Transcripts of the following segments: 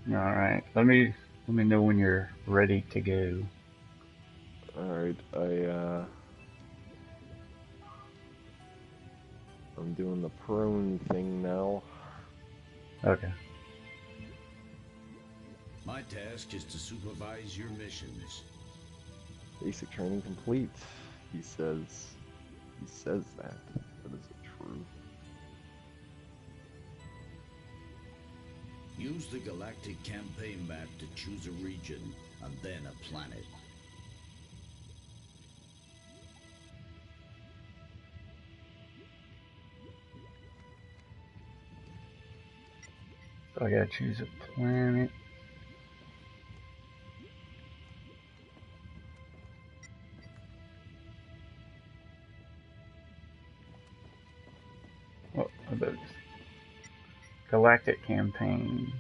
All right. Let me know when you're ready to go. Alright, I'm doing the prone thing now. Okay. My task is to supervise your missions. Basic training complete. He says that. But is it true? Use the galactic campaign map to choose a region, and then a planet. So I gotta choose a planet. What about this? Galactic campaign.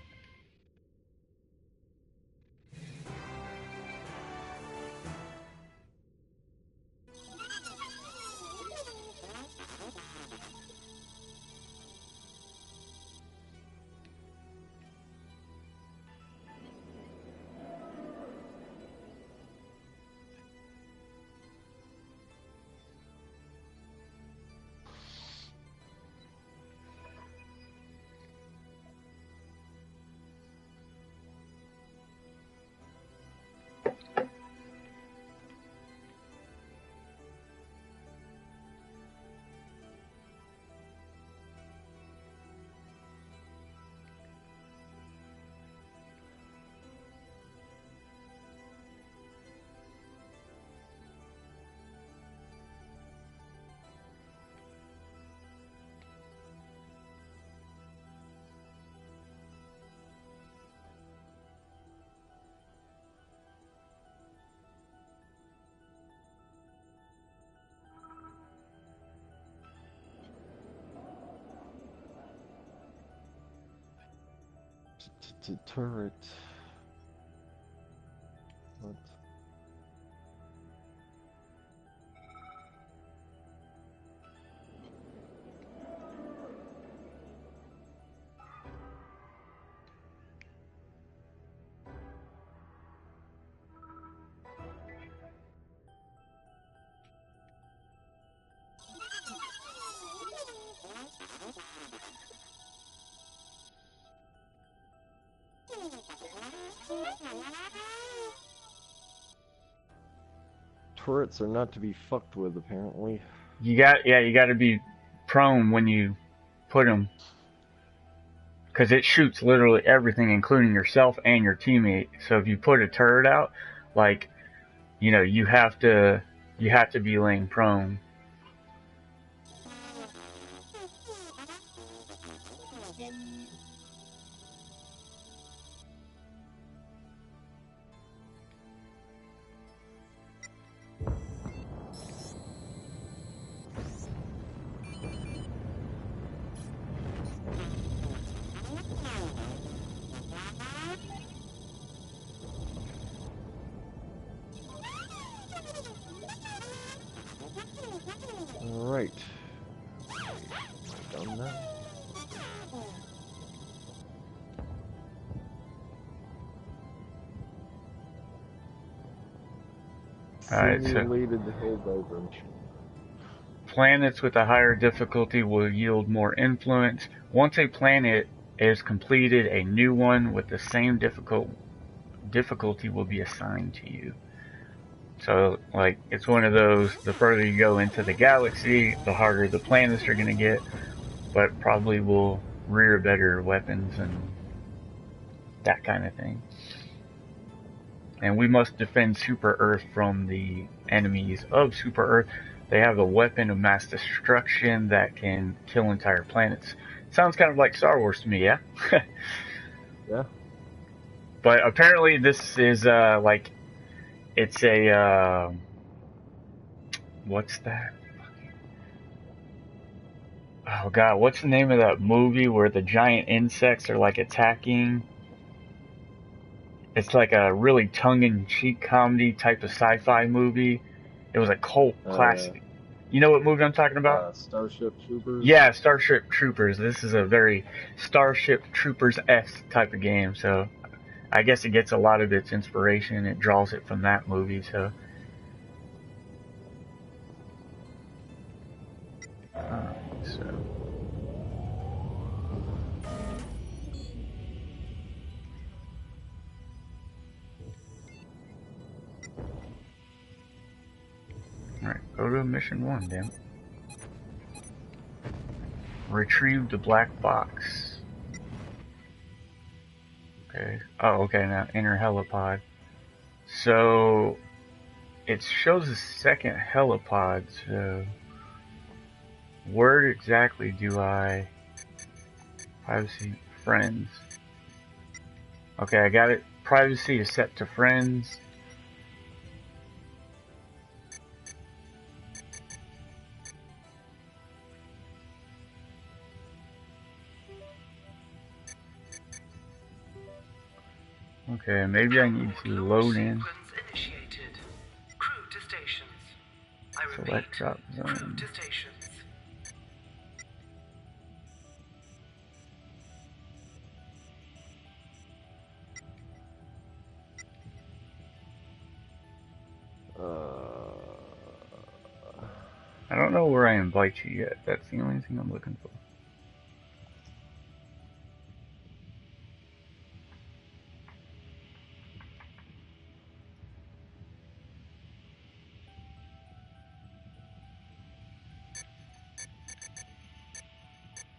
Turret. What? Turrets are not to be fucked with, apparently. You got to be prone when you put them, because it shoots literally everything, including yourself and your teammate. So if you put a turret out, like you have to be laying prone. Alright. Done now? All right, so Simulated hill diversion. planets with a higher difficulty will yield more influence. Once a planet is completed, a new one with the same difficulty will be assigned to you. So, like, it's one of those, the further you go into the galaxy, the harder the planets are going to get, but probably will rear better weapons and that kind of thing. And we must defend Super Earth from the enemies of Super Earth. They have a weapon of mass destruction that can kill entire planets. Sounds kind of like Star Wars to me, yeah? Yeah. But apparently this is, like, it's a, what's that? Oh god, what's the name of that movie where the giant insects are like attacking? It's like a really tongue-in-cheek comedy type of sci-fi movie. It was a cult classic. You know what movie I'm talking about? Starship Troopers? Yeah, Starship Troopers. This is a very Starship Troopers-esque type of game, so I guess it gets a lot of its inspiration. It draws it from that movie. So, so all right, go to mission 1, then. Retrieve the black box. Okay. Oh, okay. Now enter helipod. So it shows the second helipod. So where exactly do I? Privacy, friends. Okay, I got it. Privacy is set to friends. Okay, maybe I need to load in. Initiated. Crew to stations. I repeat, Select drop crew zone. to stations. I don't know where I invite you yet. That's the only thing I'm looking for.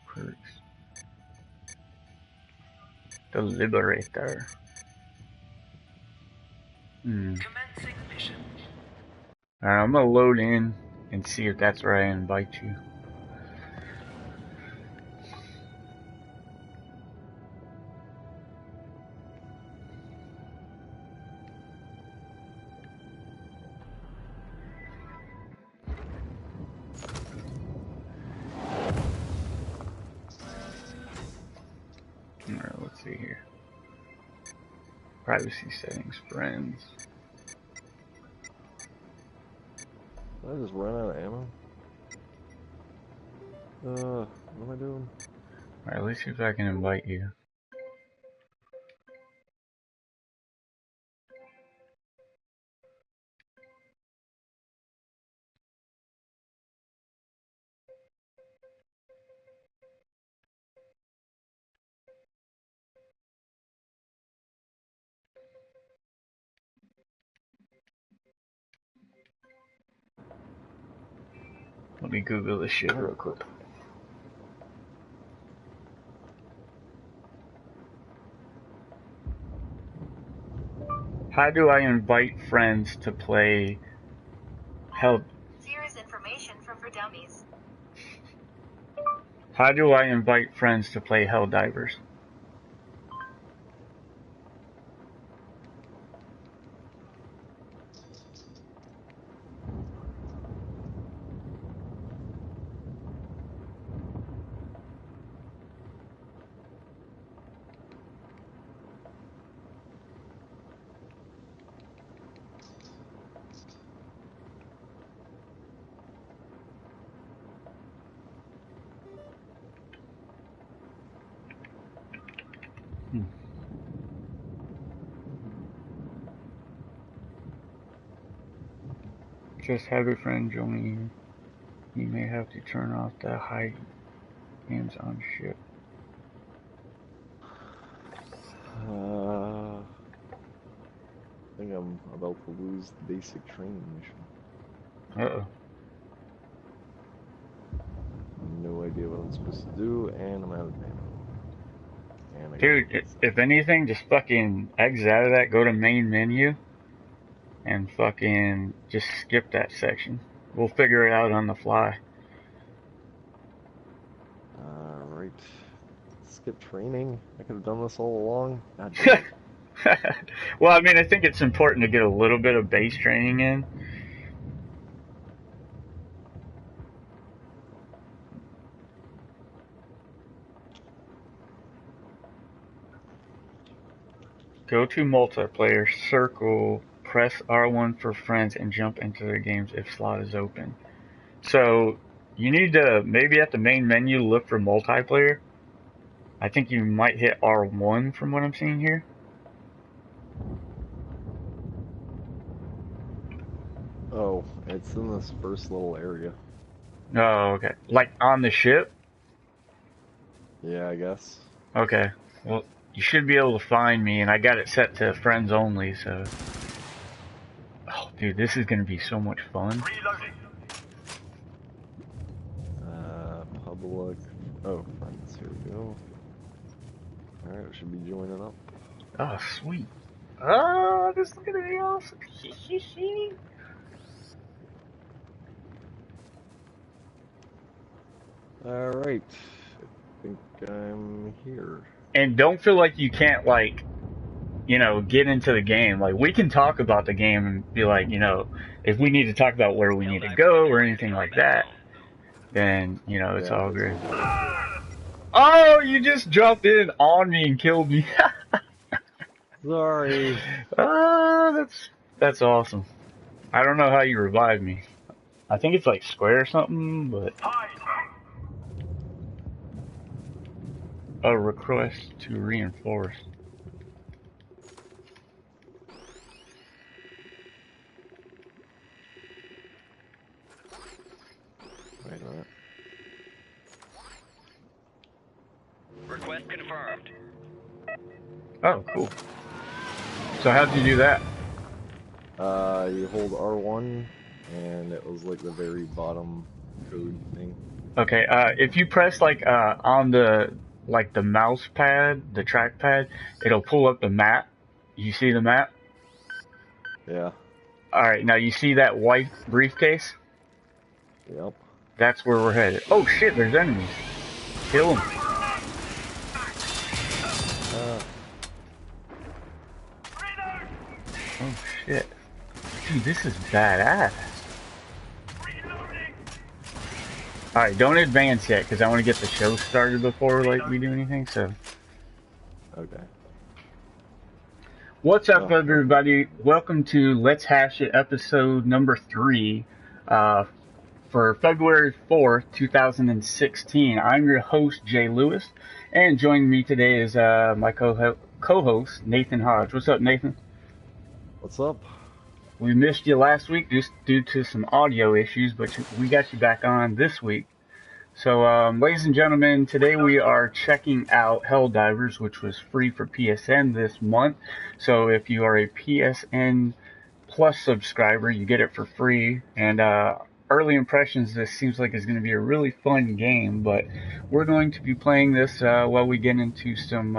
Perks. The Liberator. Commencing mission. Alright, I'm gonna load in and see if that's where I invite you. Alright, let's see here. Privacy settings, friends. Did I just run out of ammo? What am I doing? Alright, let's see if I can invite you. Let me Google this shit real quick. How do I invite friends to play Hell? Here's information from For Dummies. How do I invite friends to play Helldivers? Just have a friend join you. You may have to turn off the hide games on ship. I think I'm about to lose the basic training mission. Uh-oh. No idea what I'm supposed to do, and I'm out of ammo. And I Dude, if anything, just fucking exit out of that, go to main menu, and fucking just skip that section. We'll figure it out on the fly. Alright. Skip training. I could have done this all along. God damn it. Well, I mean, I think it's important to get a little bit of base training in. Go to multiplayer, circle, press R1 for friends, and jump into their games if slot is open. So, you need to, maybe at the main menu, look for multiplayer. I think you might hit R1 from what I'm seeing here. It's in this first little area. Oh, okay. Like on the ship? Yeah, I guess. Okay. Well, you should be able to find me, and I got it set to friends only, so... Oh, dude, this is gonna be so much fun. Public. Oh, friends. Here we go. Alright, we should be joining up. Oh, sweet. Oh, this is gonna be awesome. Alright. I think I'm here. And don't feel like you can't, like, you know, get into the game. Like, we can talk about the game and be like, you know, if we need to talk about where we need to go or anything like that, then, you know, it's all good. Oh, you just dropped in on me and killed me. Sorry. That's awesome. I don't know how you revived me. I think it's like square or something, but... A request to reinforce. Wait a minute. Request confirmed. Oh, cool. So how'd you do that? You hold R1, and it was like the very bottom code thing. Okay, if you press like on the mouse pad, the trackpad, it'll pull up the map. You see the map? Yeah. Alright, now you see that white briefcase? Yep. That's where we're headed. Oh shit, there's enemies. Kill them. Oh shit. Dude, this is badass. Alright, don't advance yet, because I want to get the show started before like we do anything, so... Okay. What's up, everybody? Welcome to Let's Hash It episode number 3 for February 4th, 2016. I'm your host, Jay Lewis, and joining me today is my co-host, Nathan Hodge. What's up, Nathan? What's up? We missed you last week just due to some audio issues, but we got you back on this week. So, ladies and gentlemen, today we are checking out Helldivers, which was free for PSN this month. So if you are a PSN Plus subscriber, you get it for free. And early impressions, this seems like it's going to be a really fun game. But we're going to be playing this while we get into some,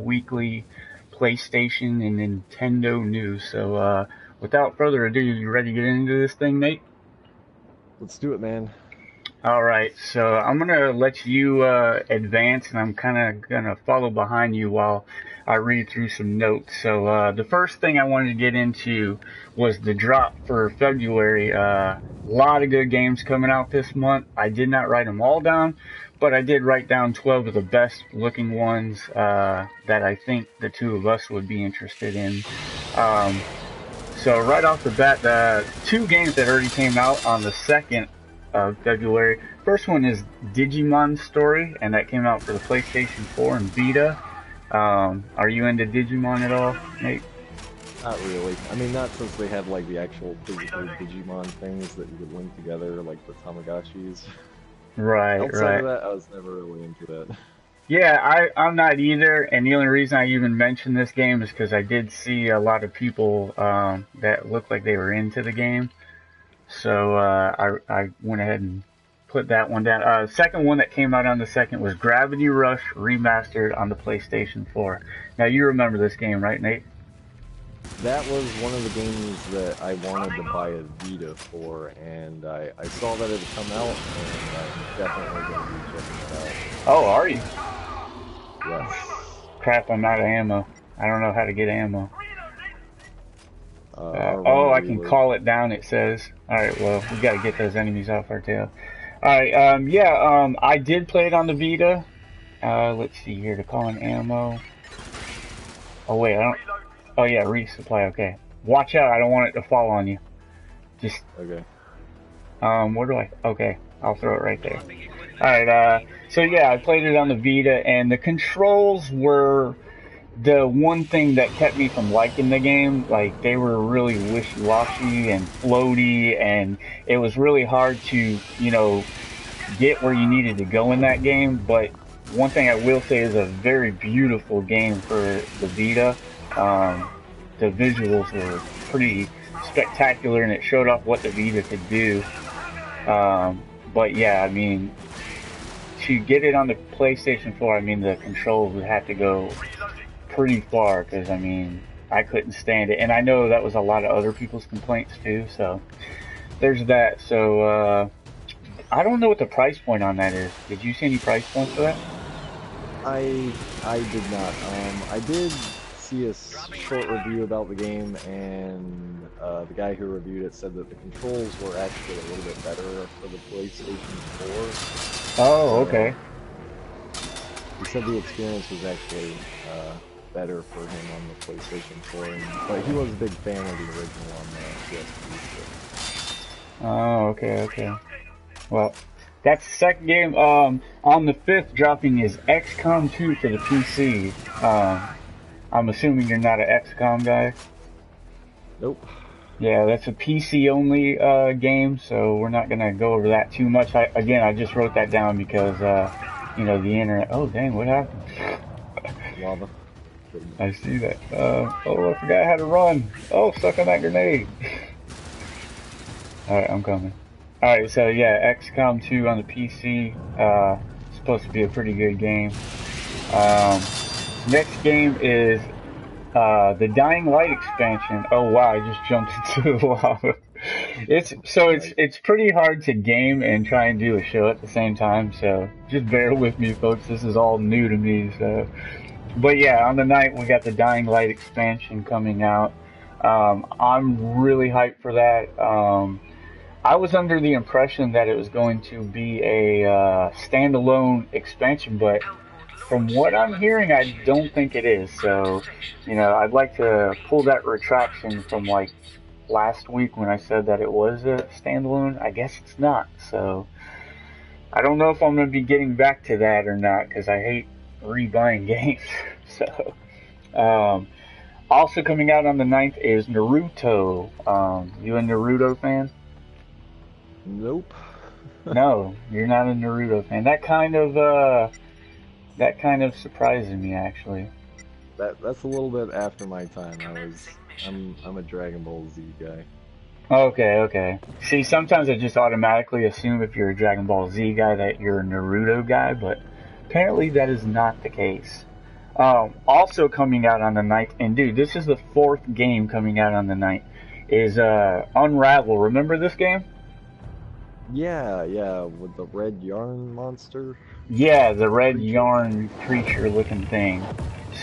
weekly PlayStation and Nintendo news. So without further ado, you ready to get into this thing, Nate? Let's do it, man. Alright, so I'm going to let you advance, and I'm kind of going to follow behind you while I read through some notes. So the first thing I wanted to get into was the drop for February. A lot of good games coming out this month. I did not write them all down, but I did write down 12 of the best looking ones that I think the two of us would be interested in. So right off the bat, the two games that already came out on the 2nd of February. First one is Digimon Story, and that came out for the PlayStation 4 and Vita. Are you into Digimon at all, Nate? Not really. I mean, not since they had like the actual physical Digimon things that you could link together, like the Tamagotchis. Right, Outside of that, I was never really into that. Yeah, I'm not either, and the only reason I even mentioned this game is because I did see a lot of people that looked like they were into the game. So I went ahead and put that one down. Second one that came out on the 2nd was Gravity Rush Remastered on the PlayStation 4. Now you remember this game, right, Nate? That was one of the games that I wanted to buy a Vita for, and I saw that it had come out, and I'm definitely going to be checking it out. Oh, are you? Yes. Crap, I'm out of ammo. I don't know how to get ammo. I can call it down, it says. Alright, well, we gotta get those enemies off our tail. Alright, I did play it on the Vita. Let's see here, to call in ammo. Oh, wait, I don't... Oh, yeah, resupply, okay. Watch out, I don't want it to fall on you. Just... Okay. where do I... Okay, I'll throw it right there. Alright, so yeah, I played it on the Vita, and the controls were... the one thing that kept me from liking the game, like they were really wishy-washy and floaty, and it was really hard to, get where you needed to go in that game. But one thing I will say is a very beautiful game for the Vita. Um, the visuals were pretty spectacular, and it showed off what the Vita could do. But yeah, I mean, to get it on the PlayStation 4, I mean, the controls would have to go pretty far because, I mean, I couldn't stand it. And I know that was a lot of other people's complaints too, so there's that. So, I don't know what the price point on that is. Did you see any price points for that? I did not. I did see a short review about the game, and the guy who reviewed it said that the controls were actually a little bit better for the PlayStation 4. Oh, So okay. he said the experience was actually better for him on the PlayStation 4, but he was a big fan of the original on the PSP. Oh, okay, okay. Well, that's the second game. On the 5th dropping is XCOM 2 for the PC. I'm assuming you're not an XCOM guy. Nope. Yeah, that's a PC only game, so we're not gonna go over that too much. I just wrote that down because the internet. Oh dang, what happened? Lava. I see that. I forgot how to run. Oh, stuck on that grenade. All right, I'm coming. All right, so yeah, XCOM 2 on the PC. Supposed to be a pretty good game. Next game is the Dying Light expansion. Oh wow, I just jumped into the lava. It's pretty hard to game and try and do a show at the same time. So just bear with me, folks. This is all new to me. So, but yeah, on the night we got the Dying Light expansion coming out. I'm really hyped for that. I was under the impression that it was going to be a standalone expansion, but from what I'm hearing, I don't think it is. So, I'd like to pull that retraction from like last week when I said that it was a standalone. I guess it's not. So, I don't know if I'm going to be getting back to that or not because I hate rebuying games. So, also coming out on the 9th is Naruto. You a Naruto fan? Nope. No, you're not a Naruto fan. That kind of surprises me actually. That's a little bit after my time. I'm a Dragon Ball Z guy. Okay, okay. See, sometimes I just automatically assume if you're a Dragon Ball Z guy that you're a Naruto guy, but apparently that is not the case. Also coming out on the 9th, and dude, this is the 4th game coming out on the 9th, is Unravel. Remember this game? Yeah, with the red yarn monster. Yeah, the red yarn creature looking thing.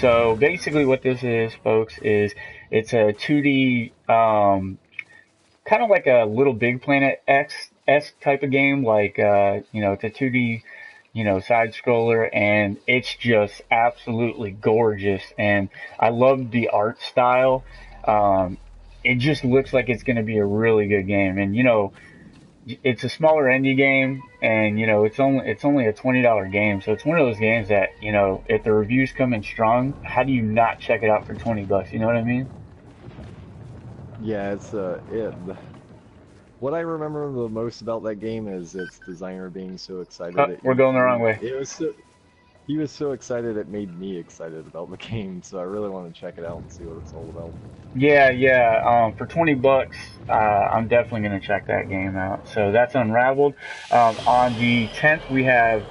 So basically what this is, folks, is it's a 2D, kind of like a Little Big Planet X type of game. Like, it's a 2D, side scroller, and it's just absolutely gorgeous. And I love the art style. It just looks like it's going to be a really good game. And, it's a smaller indie game, and it's only a $20 game, so it's one of those games that if the reviews come in strong, how do you not check it out for $20? You know what I mean? Yeah, what I remember the most about that game is its designer being so excited. We're going the wrong way. He was so excited it made me excited about the game, so I really want to check it out and see what it's all about. Yeah. For $20, I'm definitely gonna check that game out. So that's Unraveled. On the 10th, we have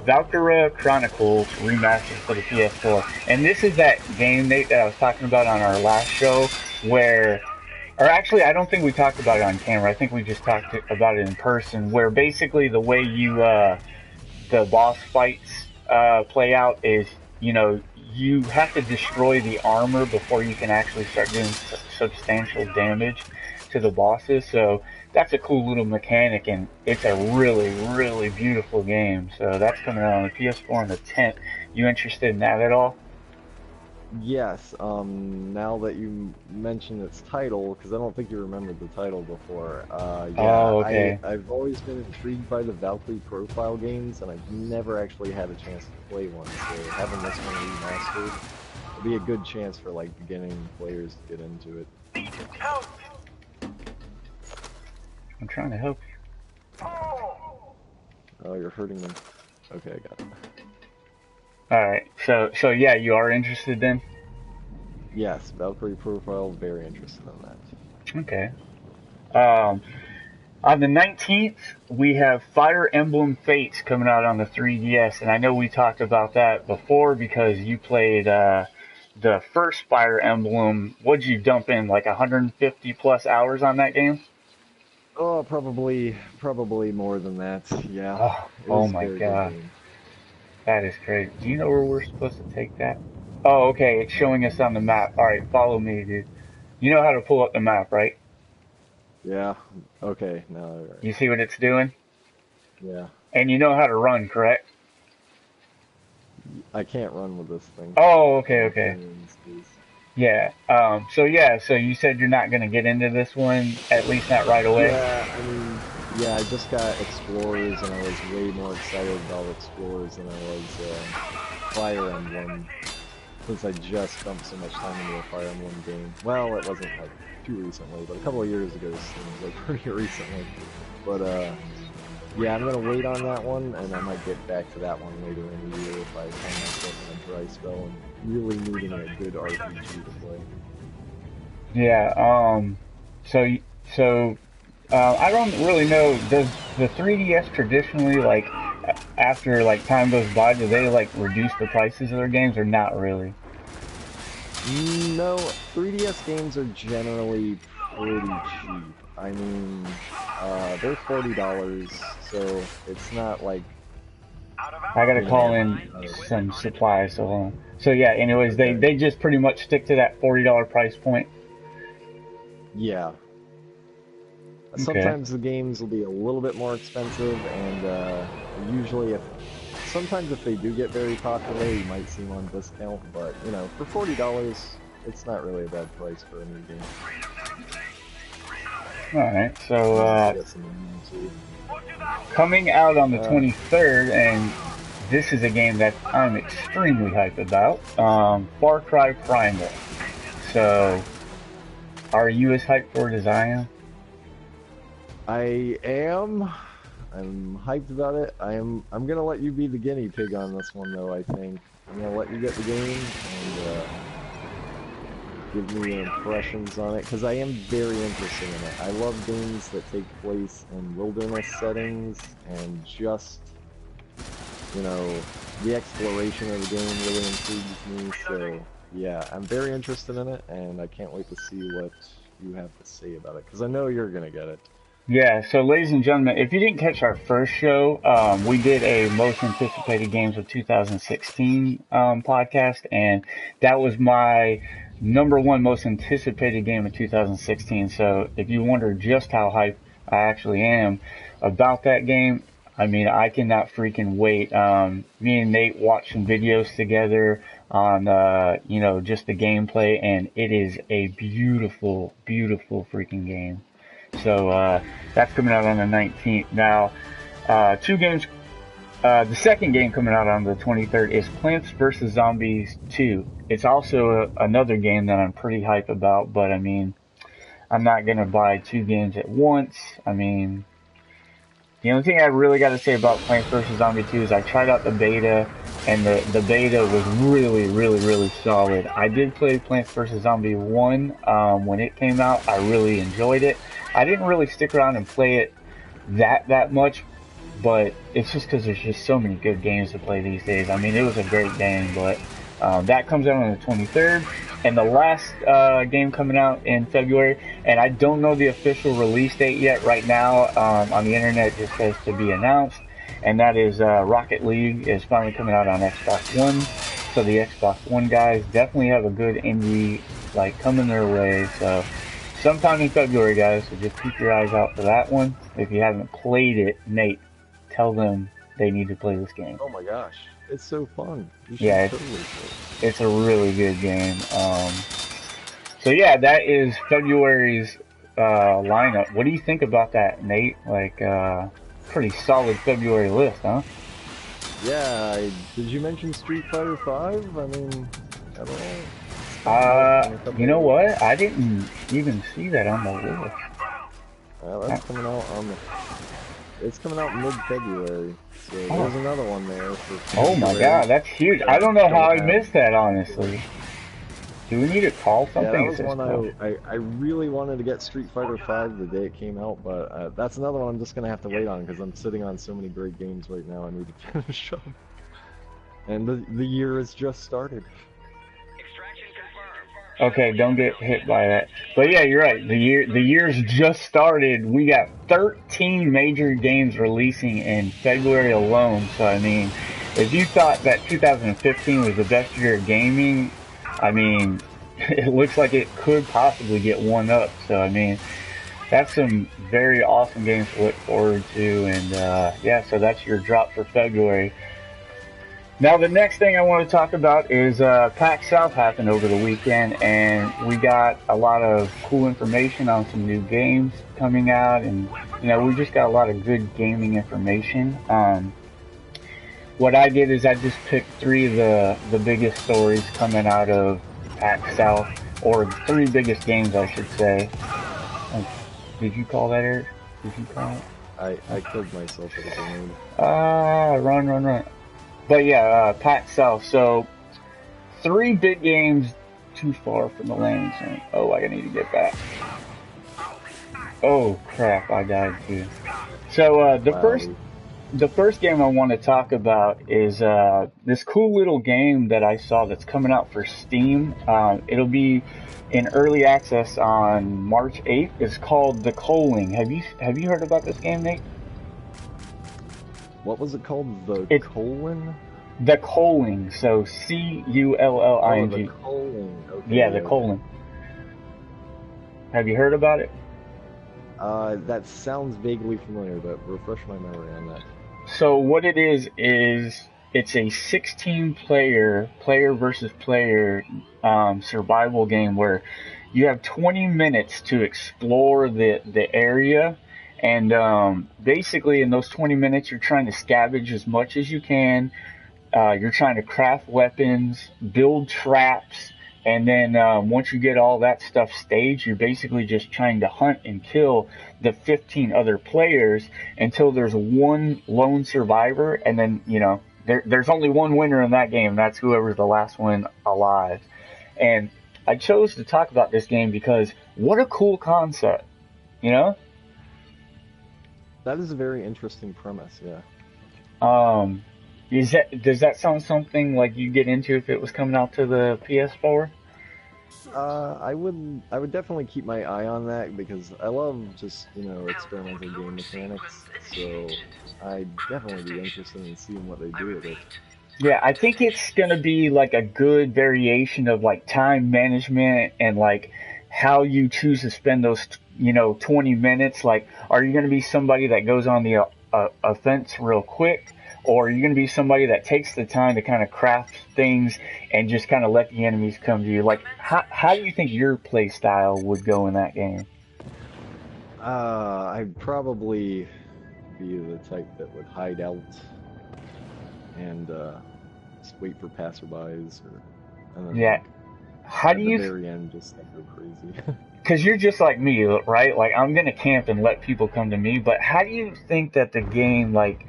Valkyria Chronicles Remastered for the PS4, and this is that game, Nate, that I was talking about on our last show, or actually, I don't think we talked about it on camera. I think we just talked about it in person, where basically the way the boss fights play out is, you have to destroy the armor before you can actually start doing substantial damage to the bosses. So that's a cool little mechanic, and it's a really, really beautiful game. So that's coming out on the PS4 on the 10th. You interested in that at all? Yes, now that you mentioned its title, because I don't think you remembered the title before, yeah, Oh, okay. I've always been intrigued by the Valkyrie profile games, and I've never actually had a chance to play one, so having this one remastered will be a good chance for, like, beginning players to get into it. I'm trying to help Oh, you're hurting them. Okay, I got it. you. Alright, so yeah, you are interested then? Yes, Valkyrie profile, very interested in that. Okay. Um, on the 19th, we have Fire Emblem Fates coming out on the 3DS, and I know we talked about that before because you played the first Fire Emblem. What'd you dump in, like 150 plus hours on that game? Oh, probably more than that. Yeah, it Oh was a my very good god, game. that is crazy. Do you know where we're supposed to take that? Oh, okay, it's showing us on the map. Alright, follow me, dude. You know how to pull up the map, right? Yeah. Okay. Now, right. You see what it's doing? Yeah. And you know how to run, correct? I can't run with this thing. Oh, okay, I'm okay. only in space. Yeah. So you said you're not gonna get into this one, at least not right away. Yeah. I mean, yeah. I just got Explorers, and I was way more excited about Explorers than I was Fire Emblem, since I just dumped so much time into a Fire Emblem game. Well, it wasn't like too recently, but a couple of years ago seems like pretty recently. But yeah, I'm gonna wait on that one, and I might get back to that one later in the year if I find myself in a dry spell and really needing a good RPG to play. Yeah. So y- so I don't really know. Does the 3DS traditionally like after like time goes by, do they like reduce the prices of their games or not really? No, 3DS games are generally pretty cheap. I mean, they're $40, so it's not like I gotta getting call everything in out of it. some supplies. So so yeah. Anyways, Okay. they just pretty much stick to that $40 price point. Yeah. Okay. Sometimes the games will be a little bit more expensive, and usually sometimes if they do get very popular, you might see them on discount, but, you know, for $40, it's not really a bad price for a new game. All right. So I got some new too. coming out on the Uh, 23rd, and this is a game that I'm extremely hyped about. Far Cry Primal. So, are you as hyped for it as I am? I am. I'm hyped about it. I'm gonna let you be the guinea pig on this one, though. I think I'm gonna let you get the game and give me your impressions on it, because I am very interested in it. I love games that take place in wilderness settings, and just, you know, the exploration of the game really intrigues me. So yeah, I'm very interested in it, and I can't wait to see what you have to say about it, because I know you're gonna get it. Yeah, so ladies and gentlemen, if you didn't catch our first show, we did a most anticipated games of 2016 podcast, and that was my number one most anticipated game of 2016. So if you wonder just how hyped I actually am about that game, I mean, I cannot freaking wait. Me and Nate watched some videos together on, just the gameplay, and it is a beautiful, beautiful freaking game. So that's coming out on the 19th. Now, two games. The second game coming out on the 23rd is Plants vs. Zombies 2. It's also another game that I'm pretty hype about, but I mean, I'm not going to buy two games at once. I mean, the only thing I really got to say about Plants vs. Zombie 2 is I tried out the beta, and the beta was really, really, really solid. I did play Plants vs. Zombie 1 when it came out. I really enjoyed it. I didn't really stick around and play it that much, but it's just because there's just so many good games to play these days. I mean, it was a great game, but that comes out on the 23rd. And the last game coming out in February, and I don't know the official release date yet. Right now, on the internet, it just says to be announced, and that is Rocket League is finally coming out on Xbox One. So the Xbox One guys definitely have a good indie like coming their way. So sometime in February, guys. So just keep your eyes out for that one. If you haven't played it, Nate, tell them they need to play this game. Oh my gosh, it's so fun. You Yeah, should it's totally play it. It's a really good game. So yeah, that is February's lineup. What do you think about that, Nate? Like, pretty solid February list, huh? Yeah, did you mention Street Fighter 5? I mean, I don't know. It's coming out in a You couple know of weeks. what? I didn't even see that on the list. That's coming out on the. It's coming out mid-February, so Oh, there's another one there for oh my February. God, that's huge. That I I don't know how don't I have. missed that, honestly. Do we need to call Yeah, something? that It was says one call. I really wanted to get Street Fighter 5 the day it came out, but that's another one I'm just gonna have to wait on because I'm sitting on so many great games right now. I need to finish them, and the year has just started. Okay, don't get hit by that. But yeah, you're right. The year's just started. We got 13 major games releasing in February alone. So I mean, if you thought that 2015 was the best year of gaming, I mean, it looks like it could possibly get one up. So I mean, that's some very awesome games to look forward to. And yeah, so that's your drop for February. Now, the next thing I want to talk about is Pax South happened over the weekend, and we got a lot of cool information on some new games coming out, and we just got a lot of good gaming information. What I did is I just picked three of the biggest stories coming out of Pax South, or the three biggest games, I should say. Uh, did you call that, Eric? Did you call it? I killed myself with a grenade. Run, run, run. But yeah, Pax South. So three big games too far from the landing zone. Oh, I need to get back. Oh crap, I died too. So the Wow. first game I want to talk about is this cool little game that I saw that's coming out for Steam. It'll be in early access on March 8th. It's called The Coaling. Have you heard about this game, Nate? What was it called? The It's colon? The Coaling. So Oh, the Culling. colon. Yeah, Okay, The okay. Coaling. Have you heard about it? That sounds vaguely familiar, but refresh my memory on that. So what it is it's a 16 player versus player survival game where you have 20 minutes to explore the area, and basically in those 20 minutes you're trying to scavenge as much as you can. You're trying to craft weapons, build traps, and then once you get all that stuff staged, you're basically just trying to hunt and kill the 15 other players until there's one lone survivor, and then there's only one winner in that game. That's whoever's the last one alive. And I chose to talk about this game because what a cool concept, you know? That is a very interesting premise, yeah. Um, does that sound something like you get into if it was coming out to the PS4? I would definitely keep my eye on that because I love just, experimental game mechanics, so I'd definitely be interested in seeing what they do with it. Yeah, I think it's gonna be like a good variation of like time management and like how you choose to spend those 20 minutes. Like, are you gonna be somebody that goes on the offense real quick, or are you gonna be somebody that takes the time to kind of craft things and just kind of let the enemies come to you? Like, how do you think your play style would go in that game? I'd probably be the type that would hide out and just wait for passerbys, and Yeah, then how do at the you? very end just like go crazy. Because you're just like me, right? Like I'm gonna camp and let people come to me. But how do you think that the game like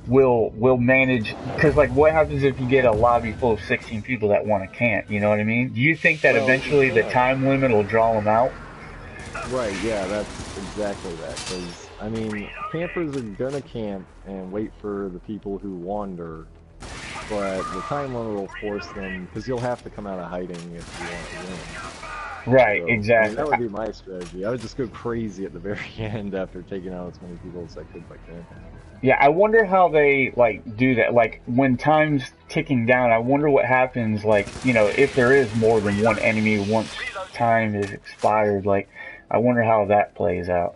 will manage? Because like, what happens if you get a lobby full of 16 people that want to camp? You know what I mean? Do you think that Well, eventually the yeah, time limit will draw them out? right, yeah, that's exactly that. Because, I mean, campers are gonna camp and wait for the people who wander, but the time limit will force them, because you'll have to come out of hiding if you want to win. Right, So, I mean, exactly. that would be my strategy. I would just go crazy at the very end after taking out as many people as I could by camping. Yeah, I wonder how they like do that. Like when time's ticking down, I wonder what happens. Like if there is more than one enemy once time is expired. Like I wonder how that plays out.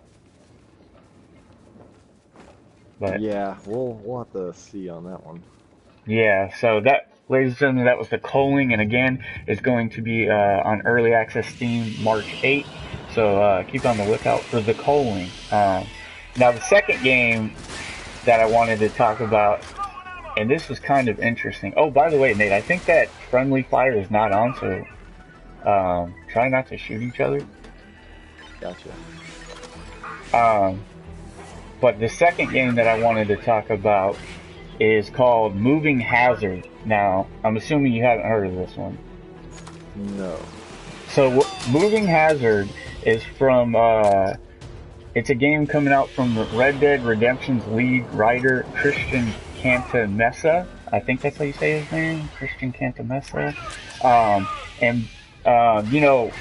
But Yeah, we'll have to see on that one. yeah, so ladies and gentlemen, that was The Culling, and again, it's going to be on Early Access Steam March 8th, so keep on the lookout for The Culling. Now, the second game that I wanted to talk about, and this was kind of interesting. Oh, by the way, Nate, I think that friendly fire is not on, so try not to shoot each other. Gotcha. But the second game that I wanted to talk about is called Moving Hazard. Now, I'm assuming you haven't heard of this one. No. So, Moving Hazard is from, it's a game coming out from Red Dead Redemption's lead writer, Christian Cantamessa. I think that's how you say his name, Christian Cantamessa. You know,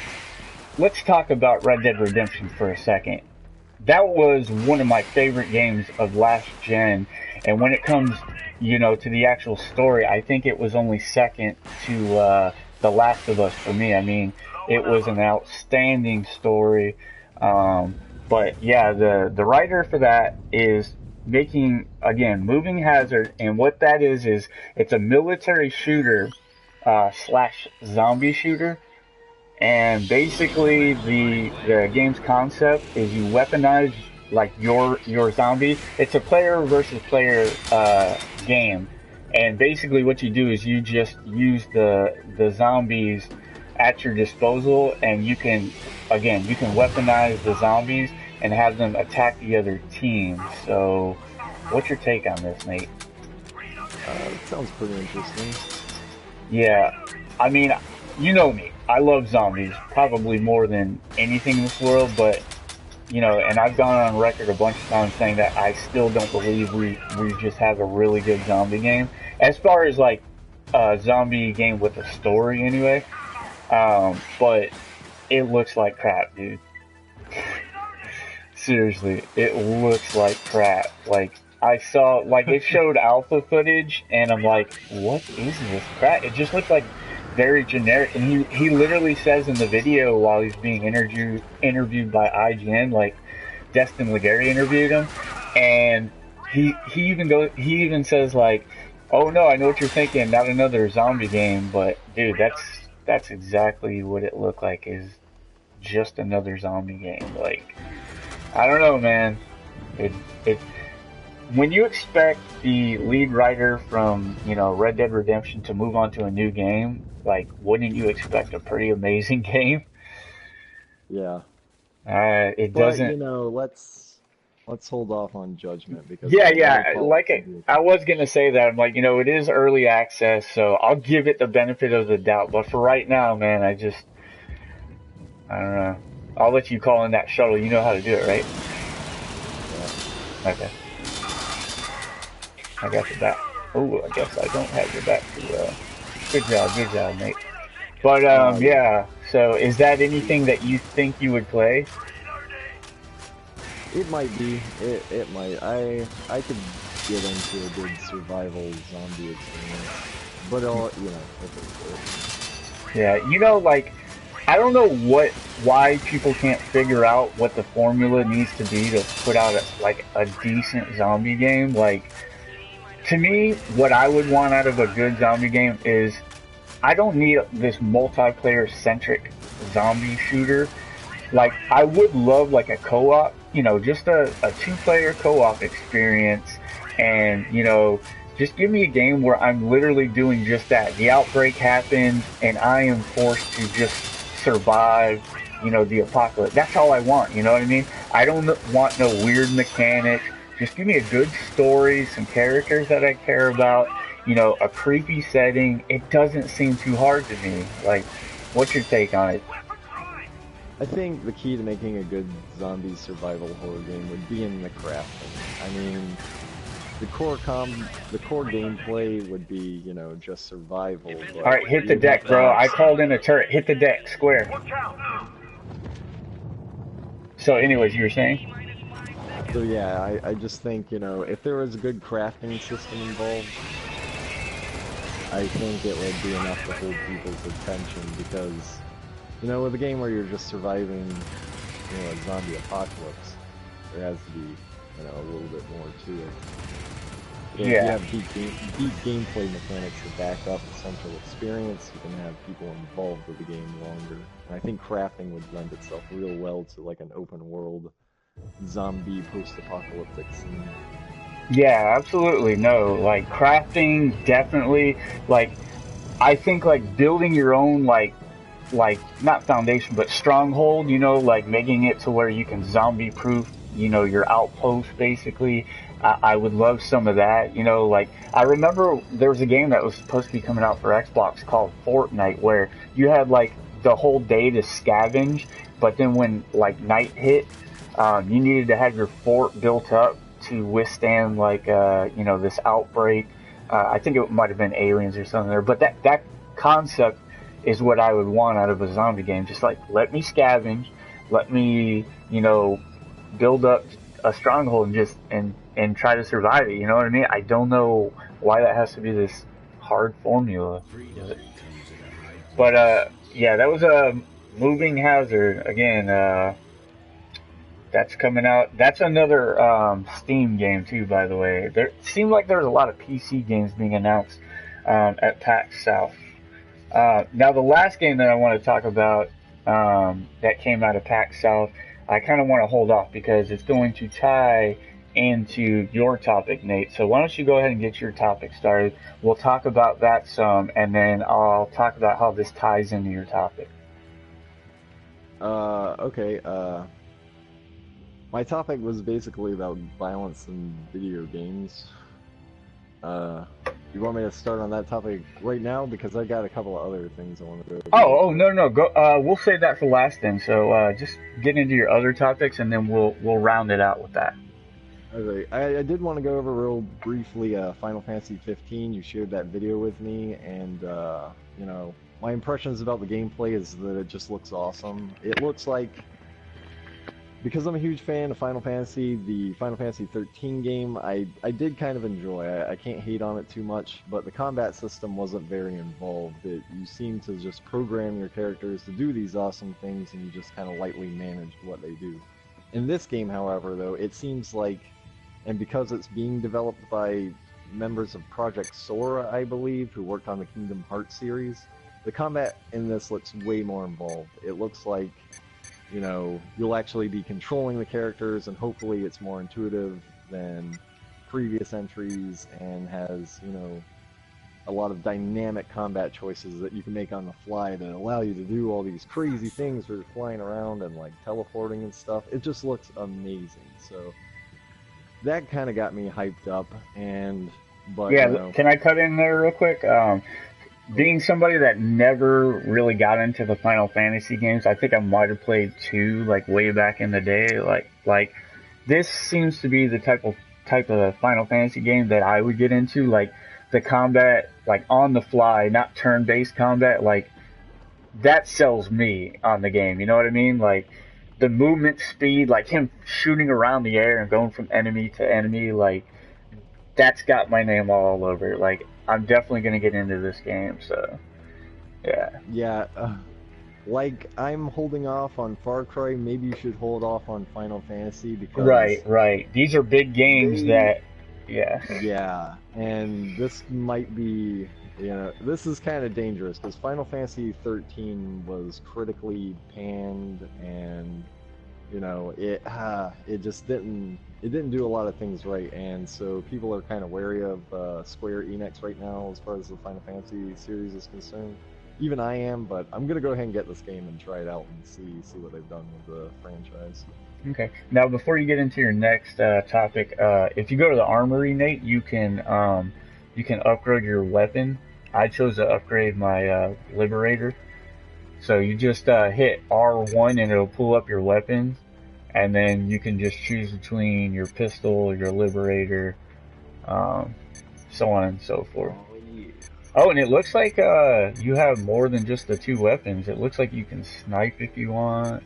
let's talk about Red Dead Redemption for a second. That was one of my favorite games of last gen, and when it comes, you know, to the actual story, I think it was only second to The Last of Us for me. I mean, it was an outstanding story. But yeah, the writer for that is making, again, Moving Hazard, and what that is it's a military shooter slash zombie shooter. And basically, the game's concept is you weaponize like your zombie. It's a player versus player game, and basically what you do is you just use the zombies at your disposal, and you can weaponize the zombies and have them attack the other team. So, what's your take on this, Nate? It sounds pretty interesting. Yeah, I mean, you know me. I love zombies, probably more than anything in this world, but, you know, and I've gone on record a bunch of times saying that I still don't believe we just have a really good zombie game. As far as, like, a zombie game with a story, anyway. But it looks like crap, dude. Seriously, it looks like crap. Like, I saw, like, it showed alpha footage, and I'm like, what is this crap? It just looks like very generic, and he literally says in the video while he's being interviewed by IGN, like Destin Legary interviewed him, and he even says like, oh no, I know what you're thinking, not another zombie game, but dude, that's exactly what it looked like, is just another zombie game. Like, I don't know, man. It when you expect the lead writer from, you know, Red Dead Redemption to move on to a new game, like, wouldn't you expect a pretty amazing game? Yeah. It But, doesn't. you know, let's hold off on judgment because Yeah. Like, I was gonna say that. I'm like, you know, it is early access, so I'll give it the benefit of the doubt. But for right now, man, I don't know. I'll let you call in that shuttle. You know how to do it, right? Yeah. Okay. I got your back. Oh, I guess I don't have your back too well. Good job, mate. But, yeah, so is that anything that you think you would play? It might be. It might. I could get into a good survival zombie experience. But, you know, if it's Yeah, you know, like, I don't know why people can't figure out what the formula needs to be to put out a decent zombie game. Like, to me, what I would want out of a good zombie game is, I don't need this multiplayer centric zombie shooter. Like, I would love like a co-op, you know, just a 2-player co-op experience, and, you know, just give me a game where I'm literally doing just that. The outbreak happens and I am forced to just survive, you know, the apocalypse. That's all I want, you know what I mean? I don't want no weird mechanics. Just give me a good story, some characters that I care about, you know, a creepy setting. It doesn't seem too hard to me. Like, what's your take on it? I think the key to making a good zombie survival horror game would be in the crafting. I mean, the core gameplay would be, you know, just survival. Alright, hit the deck, bro. I called in a turret. Hit the deck, square. So anyways, you were saying? So yeah, I just think, you know, if there was a good crafting system involved, I think it would be enough to hold people's attention, because, you know, with a game where you're just surviving, you know, a zombie apocalypse, there has to be, you know, a little bit more to it. So if you Yeah. have deep gameplay mechanics to back up the central experience, you can have people involved with the game longer. And I think crafting would lend itself real well to like an open world zombie post-apocalyptic scene. Yeah, absolutely. No, like crafting definitely like I think like building your own like not foundation but stronghold, you know, like making it to where you can zombie proof, you know, your outpost basically. I would love some of that, you know, like I remember there was a game that was supposed to be coming out for Xbox called Fortnite where you had like the whole day to scavenge, but then when like night hit, you needed to have your fort built up to withstand like you know, this outbreak. I think it might have been aliens or something there, but that concept is what I would want out of a zombie game. Just like let me scavenge, let me, you know, build up a stronghold and just and try to survive it. You know what I mean? I don't know why that has to be this hard formula. Freedom comes at a high But price. yeah, that was a moving hazard again. That's coming out. That's another Steam game too, by the way. There seemed like there was a lot of PC games being announced at PAX South. Now, the last game that I want to talk about that came out of PAX South, I kind of want to hold off because it's going to tie into your topic, Nate. So why don't you go ahead and get your topic started? We'll talk about that some, and then I'll talk about how this ties into your topic. Okay. My topic was basically about violence in video games. You want me to start on that topic right now? Because I got a couple of other things I want to go over. Oh, no, no, go. We'll save that for last then. So just get into your other topics, and then we'll round it out with that. Okay, I did want to go over real briefly Final Fantasy 15. You shared that video with me, and you know, my impressions about the gameplay is that it just looks awesome. It looks like, because I'm a huge fan of Final Fantasy, the Final Fantasy 13 game, I did kind of enjoy. I can't hate on it too much, but the combat system wasn't very involved. You seem to just program your characters to do these awesome things, and you just kind of lightly managed what they do. In this game, however, though, it seems like, and because it's being developed by members of Project Sora, I believe, who worked on the Kingdom Hearts series, the combat in this looks way more involved. It looks like, you know, you'll actually be controlling the characters, and hopefully it's more intuitive than previous entries and has, you know, a lot of dynamic combat choices that you can make on the fly that allow you to do all these crazy things where you're flying around and like teleporting and stuff. It just looks amazing. So that kind of got me hyped up, but Yeah, you know, can I cut in there real quick? Being somebody that never really got into the Final Fantasy games, I think I might have played two like way back in the day. Like this seems to be the type of Final Fantasy game that I would get into. Like the combat, like on the fly, not turn-based combat. Like that sells me on the game. You know what I mean? Like the movement speed, like him shooting around the air and going from enemy to enemy. Like that's got my name all over it. Like I'm definitely gonna get into this game. So yeah. yeah, like I'm holding off on Far Cry. Maybe you should hold off on Final Fantasy because Right. These are big games they, yeah. yeah, and this might be, you know, this is kind of dangerous because Final Fantasy 13 was critically panned, and you know, it just didn't do a lot of things right, and so people are kind of wary of Square Enix right now as far as the Final Fantasy series is concerned. Even I am, but I'm gonna go ahead and get this game and try it out and see what they've done with the franchise. Okay. Now before you get into your next topic, if you go to the armory, Nate, you can upgrade your weapon. I chose to upgrade my Liberator. So you just hit R1 and it'll pull up your weapons, and then you can just choose between your pistol, your Liberator, so on and so forth. Oh, yeah. Oh, and it looks like you have more than just the two weapons. It looks like you can snipe if you want.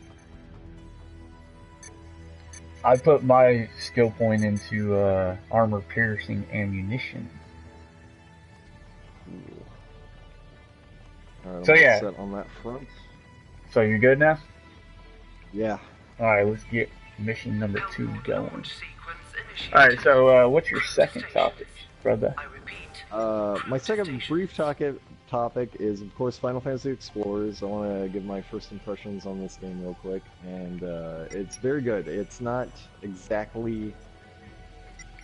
I put my skill point into armor piercing ammunition. Cool. Alright, So I'm all yeah. set on that front. So you're good now? Yeah. Alright, let's get mission number 2 Build going. launch sequence initiated. Alright, so what's your second topic? brother? I repeat. My second brief topic is, of course, Final Fantasy Explorers. I want to give my first impressions on this game real quick, and it's very good. It's not exactly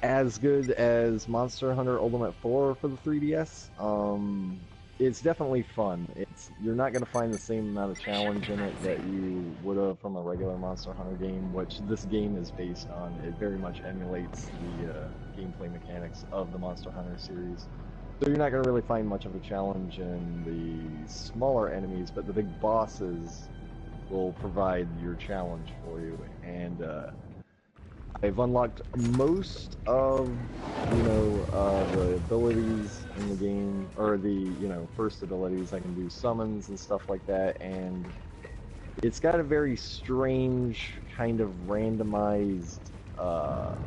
as good as Monster Hunter Ultimate 4 for the 3DS. It's definitely fun. You're not going to find the same amount of challenge in it that you would have from a regular Monster Hunter game, which this game is based on. It very much emulates the gameplay mechanics of the Monster Hunter series. So you're not going to really find much of a challenge in the smaller enemies, but the big bosses will provide your challenge for you. And I've unlocked most of, the abilities in the game, or the, first abilities. I can do summons and stuff like that, and it's got a very strange kind of randomized,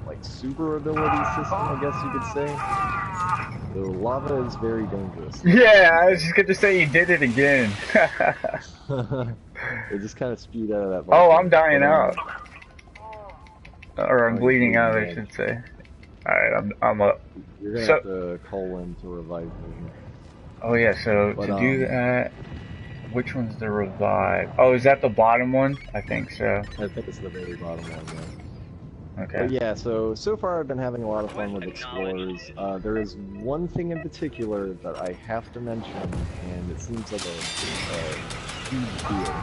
like super ability system, I guess you could say. The lava is very dangerous. Yeah, I was just going to say you did it again. It just kind of spewed out of that. Oh, I'm dying out. Or I'm Oh, bleeding you're out, I dead. should say. Alright, I'm up. You're gonna have to call in to revive me. Oh yeah, so But, to do that, which one's the revive? Oh, is that the bottom one? I think so. I think it's the very bottom one, yeah. Okay. But yeah, so far I've been having a lot of fun with Explorers. There is one thing in particular that I have to mention, and it seems like a huge deal.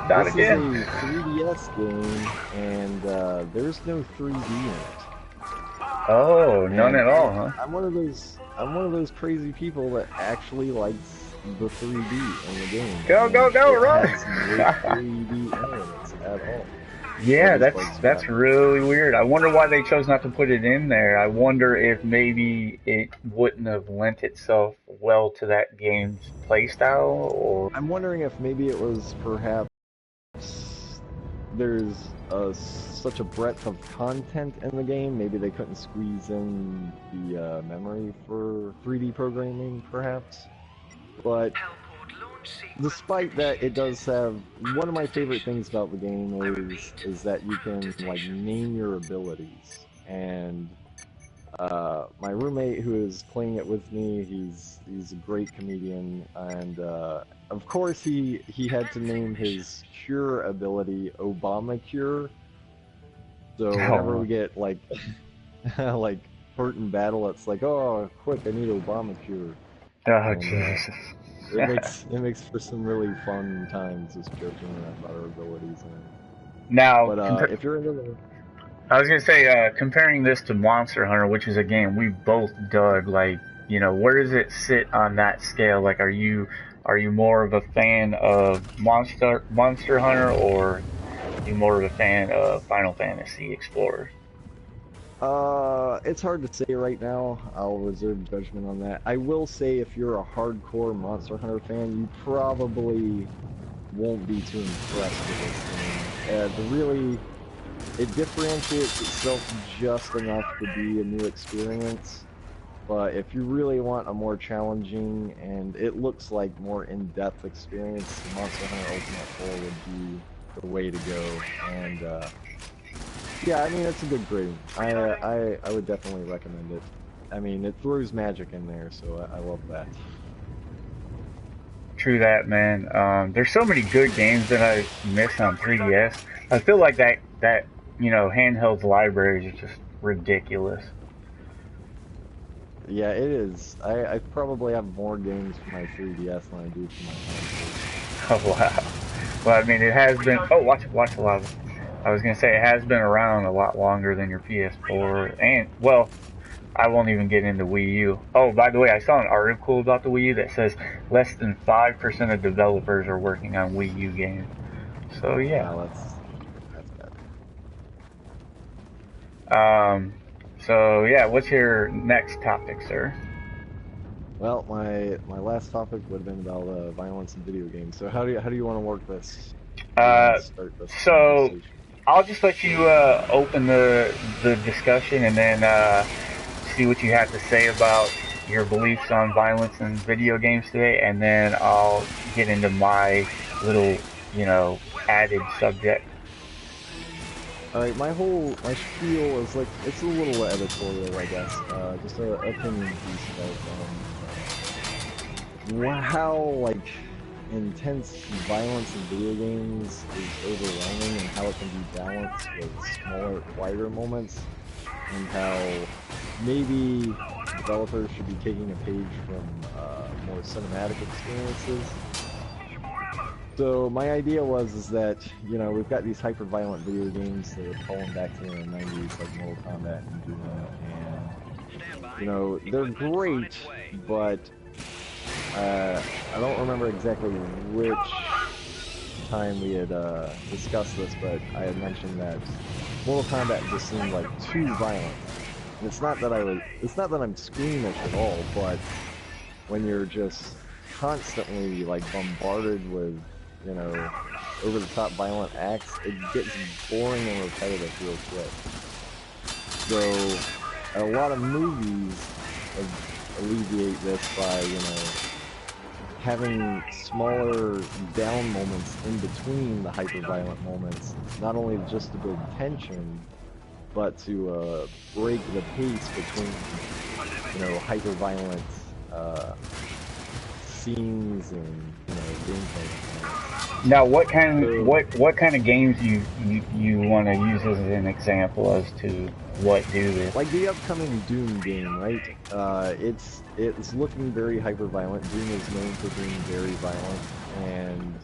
Not This again. is a 3DS game, and there's no 3D in it. Oh, none And at all, huh? I'm one of those crazy people that actually likes the 3D in the game. Go, and go, go, it run! has no 3D elements at all. Yeah, That is that's bugs really weird. I wonder why they chose not to put it in there. I wonder if maybe it wouldn't have lent itself well to that game's playstyle, or I'm wondering if maybe it was perhaps there's such a breadth of content in the game, maybe they couldn't squeeze in the memory for 3D programming, perhaps. But despite that, it does have one of my favorite things about the game is that you can like name your abilities. And my roommate who is playing it with me, he's a great comedian, and of course he had to name his cure ability Obama Cure. So whenever we get like like hurt in battle, it's like, oh, quick, I need Obama Cure. oh And, Jesus. it makes for some really fun times just joking around about our abilities. Now, But if you're into the I was gonna say, comparing this to Monster Hunter, which is a game we both dug, like, where does it sit on that scale? Like, are you more of a fan of Monster Hunter, or are you more of a fan of Final Fantasy Explorers? it's hard to say right now. I'll reserve judgment on that. I will say if you're a hardcore Monster Hunter fan, you probably won't be too impressed with this game. It differentiates itself just enough to be a new experience, but if you really want a more challenging and it looks like more in-depth experience, Monster Hunter Ultimate 4 would be the way to go. And yeah, I mean, it's a good game. I would definitely recommend it. I mean, it throws magic in there, so I love that. True that, man. There's so many good games that I missed on 3DS. I feel like that handheld libraries is just ridiculous. Yeah, it is. I probably have more games for my 3DS than I do for my handheld. Oh wow. Well, I mean, it has been. Oh, watch the lava. I was gonna say it has been around a lot longer than your PS4, and well, I won't even get into Wii U. Oh, by the way, I saw an article about the Wii U that says less than 5% of developers are working on Wii U games. So yeah. Wow, that's bad. So yeah, what's your next topic, sir? Well, my last topic would have been about violence in video games. So how do you want to work this? Start this So conversation? I'll just let you open the discussion, and then see what you have to say about your beliefs on violence in video games today, and then I'll get into my little, added subject. Alright, my spiel is like, it's a little editorial, I guess. Just a opinion piece about, how, like, intense violence in video games is overwhelming and how it can be balanced with smaller, quieter moments, and how maybe developers should be taking a page from more cinematic experiences. So my idea is that, you know, we've got these hyper-violent video games that are falling back to the 90s, like Mortal Kombat and Doom, and, you know, they're great, but I don't remember exactly which time we had discussed this, but I had mentioned that Mortal Kombat just seemed like too violent. And it's not that I'm squeamish at all, but when you're just constantly like bombarded with, you know, over-the-top violent acts, it gets boring and repetitive real quick. So a lot of movies alleviate this by, you know, having smaller down moments in between the hyper-violent moments, not only just to build tension, but to break the pace between, you know, hyper-violent scenes and, you know, gameplay. Now, what kind of games you want to use as an example as to what do this? Like the upcoming Doom game, right? It's looking very hyper-violent. Doom is known for being very violent, and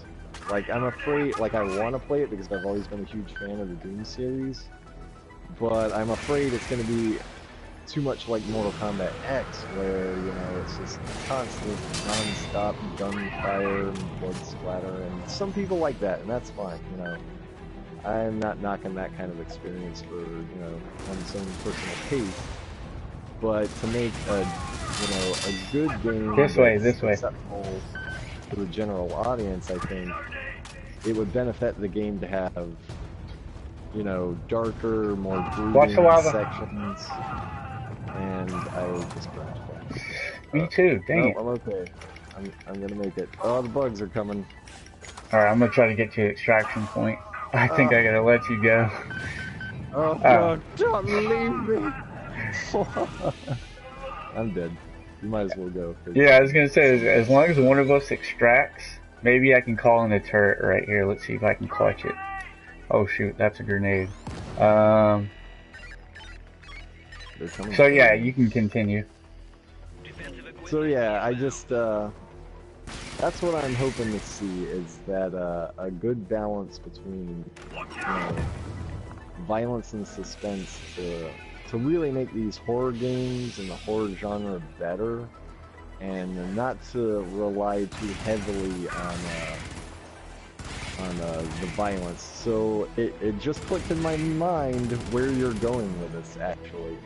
like I'm afraid, like I want to play it because I've always been a huge fan of the Doom series, but I'm afraid it's going to be too much like Mortal Kombat X, where, you know, it's just constant, non-stop gunfire and blood splatter, and some people like that, and that's fine, you know. I'm not knocking that kind of experience for, you know, on its own personal taste, but to make a, you know, a good game this way, acceptable to the general audience, I think it would benefit the game to have, you know, darker, more brooding sections. And I just crashed that. Me too, dang it. I'm okay. I'm gonna make it. Oh, the bugs are coming. Alright, I'm gonna try to get to the extraction point. I think I gotta let you go. Oh, God, don't leave me! I'm dead. You might as well go. Yeah, I was gonna say, as long as one of us extracts, maybe I can call in the turret right here. Let's see if I can clutch it. Oh shoot, that's a grenade. So yeah, you can continue. So yeah, I just, that's what I'm hoping to see, is that a good balance between, you know, violence and suspense to really make these horror games and the horror genre better, and not to rely too heavily on the violence. So it just clicked in my mind where you're going with this, actually.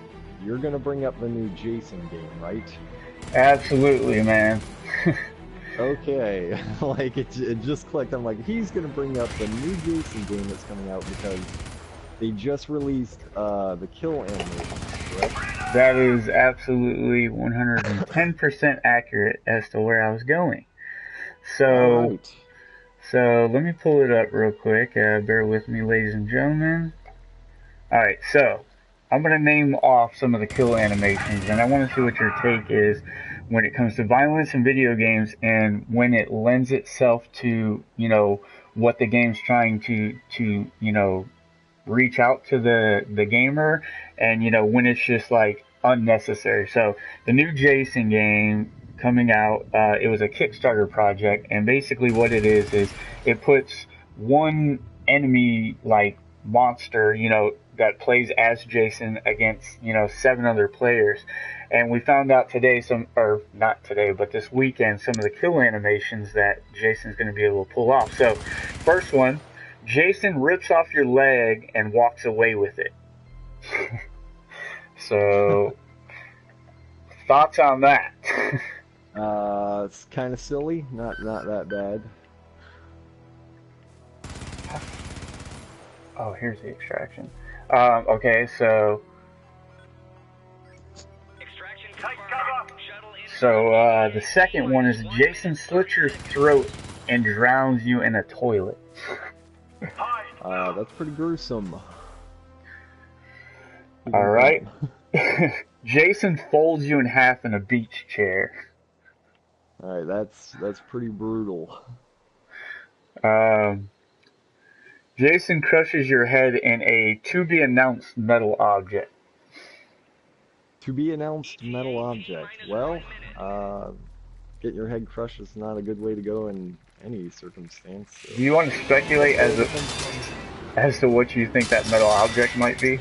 You're gonna bring up the new Jason game, right? Absolutely, man. Okay, like it just clicked. I'm like, he's gonna bring up the new Jason game that's coming out because they just released the kill animations, correct? That is absolutely 110% accurate as to where I was going. So, right. So let me pull it up real quick. Bear with me, ladies and gentlemen. All right, so I'm going to name off some of the kill animations, and I want to see what your take is when it comes to violence in video games and when it lends itself to, you know, what the game's trying to you know, reach out to the gamer, and, you know, when it's just, like, unnecessary. So the new Jason game coming out, it was a Kickstarter project, and basically what it is it puts one enemy, like, monster, you know, that plays as Jason against, you know, 7 other players. And we found out today or not today, but this weekend, some of the kill animations that Jason's going to be able to pull off. So, first one, Jason rips off your leg and walks away with it. So, thoughts on that? It's kind of silly, not that bad. Oh, here's the extraction. Okay, so the second one is Jason slits your throat and drowns you in a toilet. That's pretty gruesome. All right. Jason folds you in half in a beach chair. All right, that's pretty brutal. Um, Jason crushes your head in a to-be-announced metal object. To be announced metal object. Well, getting your head crushed is not a good way to go in any circumstance. So. Do you want to speculate as to what you think that metal object might be?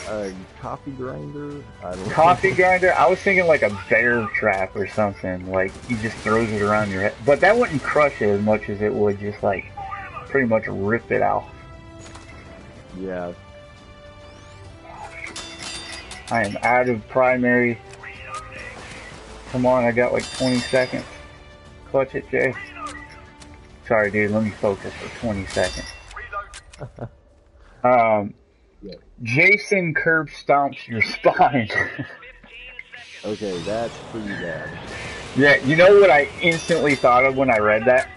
A coffee grinder. I don't Coffee know. grinder? I was thinking like a bear trap or something. Like he just throws it around your head, but that wouldn't crush it as much as it would just like pretty much rip it out. Yeah. I am out of primary. Come on, I got like 20 seconds. Clutch it, Jay. Sorry, dude. Let me focus for 20 seconds. Yeah. Jason curb stomps your spine. Okay, that's pretty bad. Yeah, you know what I instantly thought of when I read that?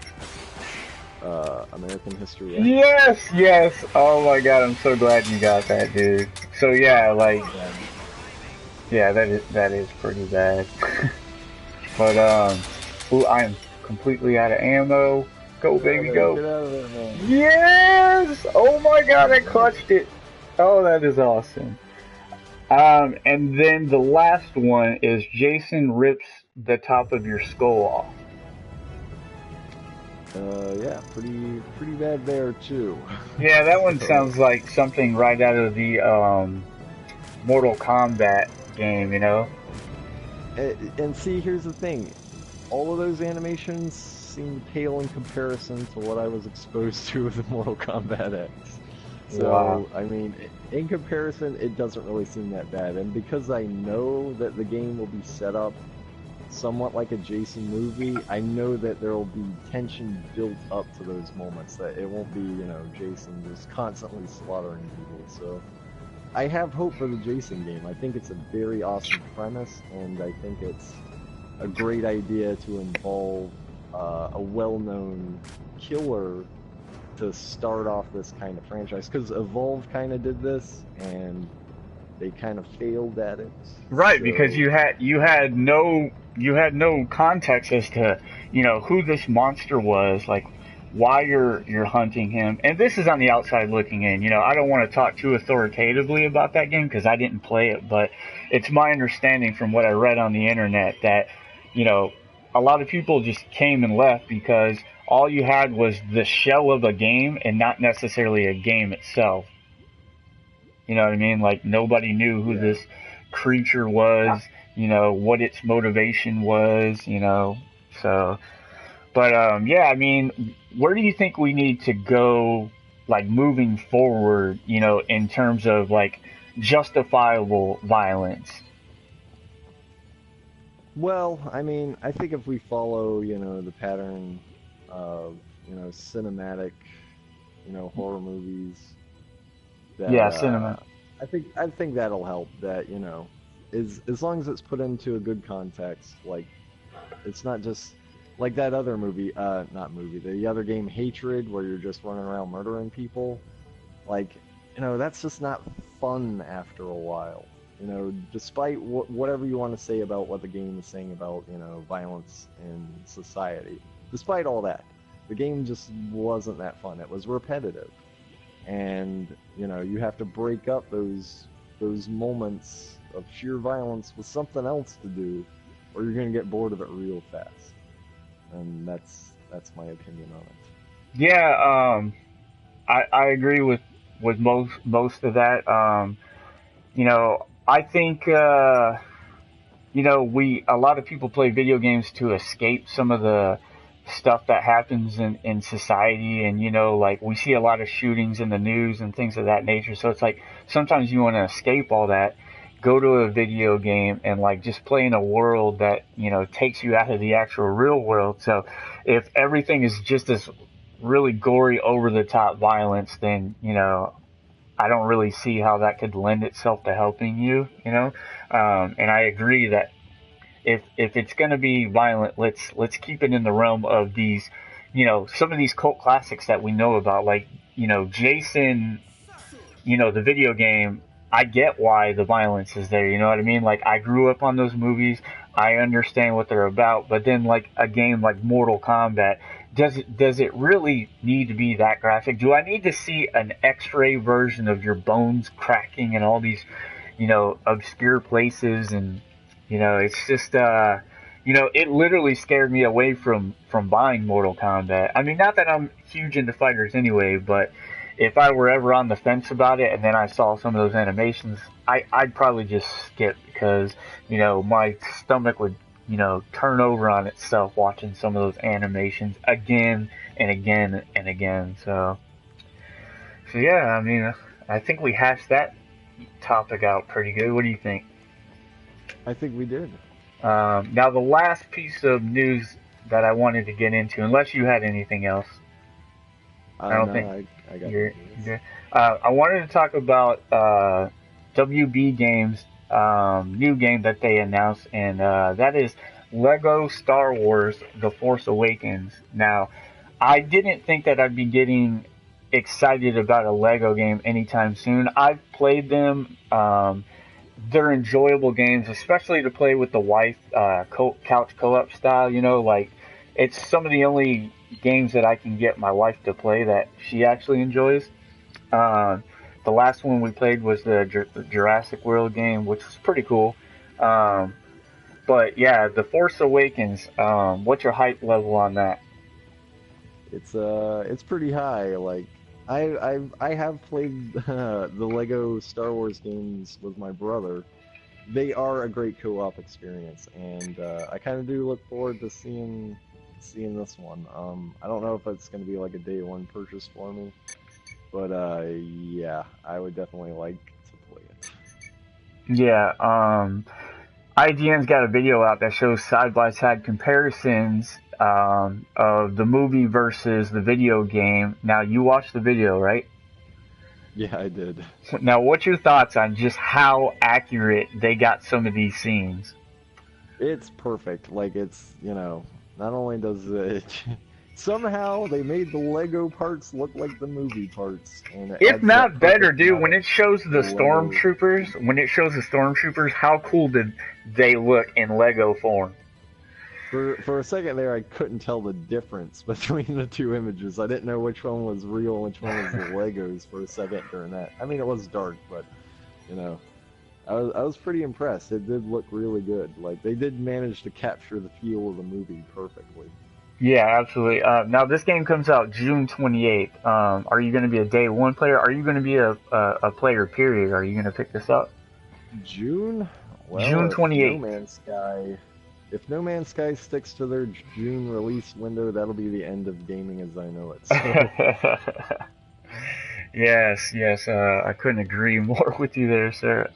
American History X. Yes. Oh my god, I'm so glad you got that, dude. So yeah, like, yeah, that is pretty bad. But ooh, I am completely out of ammo. Go, baby, go. Get out of there, man. Yes! Oh my god, I clutched it. Oh, that is awesome. And then the last one is Jason rips the top of your skull off. Yeah, pretty bad there too. Yeah, that one sounds like something right out of the Mortal Kombat game, you know? And see, here's the thing. All of those animations seem pale in comparison to what I was exposed to with Mortal Kombat X. So, Wow. I mean, in comparison, it doesn't really seem that bad. And because I know that the game will be set up somewhat like a Jason movie, I know that there will be tension built up to those moments, that it won't be, Jason just constantly slaughtering people. So, I have hope for the Jason game. I think it's a very awesome premise, and I think it's a great idea to involve a well-known killer to start off this kind of franchise, because Evolve kind of did this and they kind of failed at it. Right, so, because you had no context as to who this monster was, like why you're hunting him. And this is on the outside looking in. I don't want to talk too authoritatively about that game because I didn't play it, but it's my understanding from what I read on the internet that a lot of people just came and left because all you had was the shell of a game and not necessarily a game itself. You know what I mean? Like nobody knew who this creature was, what its motivation was, so. But yeah, I mean, where do you think we need to go, like moving forward, in terms of like justifiable violence? Well, I mean, I think if we follow, the pattern of, cinematic, horror movies, that, Yeah, cinema. I think that'll help. That as long as it's put into a good context, like it's not just like that other movie, the other game, Hatred, where you're just running around murdering people. Like, that's just not fun after a while. Despite whatever you want to say about what the game is saying about violence in society, despite all that, the game just wasn't that fun. It was repetitive. And you have to break up those moments of sheer violence with something else to do, or you're gonna get bored of it real fast. And that's my opinion on it. Yeah, I agree with most of that. I think a lot of people play video games to escape some of the stuff that happens in society, and like we see a lot of shootings in the news and things of that nature, so it's like sometimes you want to escape all that, go to a video game and like just play in a world that takes you out of the actual real world. So if everything is just this really gory, over the top violence, then I don't really see how that could lend itself to helping you. And I agree that if it's going to be violent, let's keep it in the realm of these, some of these cult classics that we know about, like Jason, you know, the video game, I get why the violence is there. You know what I mean? Like, I grew up on those movies. I understand what they're about. But then, like, a game like Mortal Kombat, does it really need to be that graphic? Do I need to see an X-ray version of your bones cracking and all these, you know, obscure places? And you know, it's just you know, it literally scared me away from buying Mortal Kombat. I mean, not that I'm huge into fighters anyway, but if I were ever on the fence about it and then I saw some of those animations, I'd probably just skip because, you know, my stomach would, you know, turn over on itself watching some of those animations again and again and again. So yeah, I mean, I think we hashed that topic out pretty good. What do you think? I think we did. Now, the last piece of news that I wanted to get into, unless you had anything else, I don't No, think I got you're it. good. I wanted to talk about WB Games' new game that they announced, and that is Lego Star Wars: The Force Awakens. Now, I didn't think that I'd be getting excited about a Lego game anytime soon. I've played them. They're enjoyable games, especially to play with the wife, couch co-op style. You know, like it's some of the only games that I can get my wife to play that she actually enjoys. Uh, the last one we played was the Jurassic World game, which was pretty cool. Um, but yeah, The Force Awakens. What's your hype level on that? It's pretty high. Like I have played the Lego Star Wars games with my brother. They are a great co-op experience, and I kind of do look forward to seeing this one. I don't know if it's going to be like a day one purchase for me, but yeah, I would definitely like to play it. Yeah, IGN's got a video out that shows side by side comparisons of the movie versus the video game. Now, you watched the video, right? Yeah, I did. Now, what's your thoughts on just how accurate they got some of these scenes? It's perfect. Like it's, not only does it somehow they made the Lego parts look like the movie parts, and it If adds that not better, perfect dude, amount when it shows the of Lego. stormtroopers, how cool did they look in Lego form? For a second there, I couldn't tell the difference between the two images. I didn't know which one was real and which one was the Legos for a second during that. I mean, it was dark, but you know, I was pretty impressed. It did look really good. Like they did manage to capture the feel of the movie perfectly. Yeah, absolutely. Now, this game comes out June 28th. Are you going to be a day one player? Are you going to be a player, period? Are you going to pick this up? June? Well, June 28th. If No Man's Sky sticks to their June release window, that'll be the end of gaming as I know it. So, Yes. I couldn't agree more with you there, sir.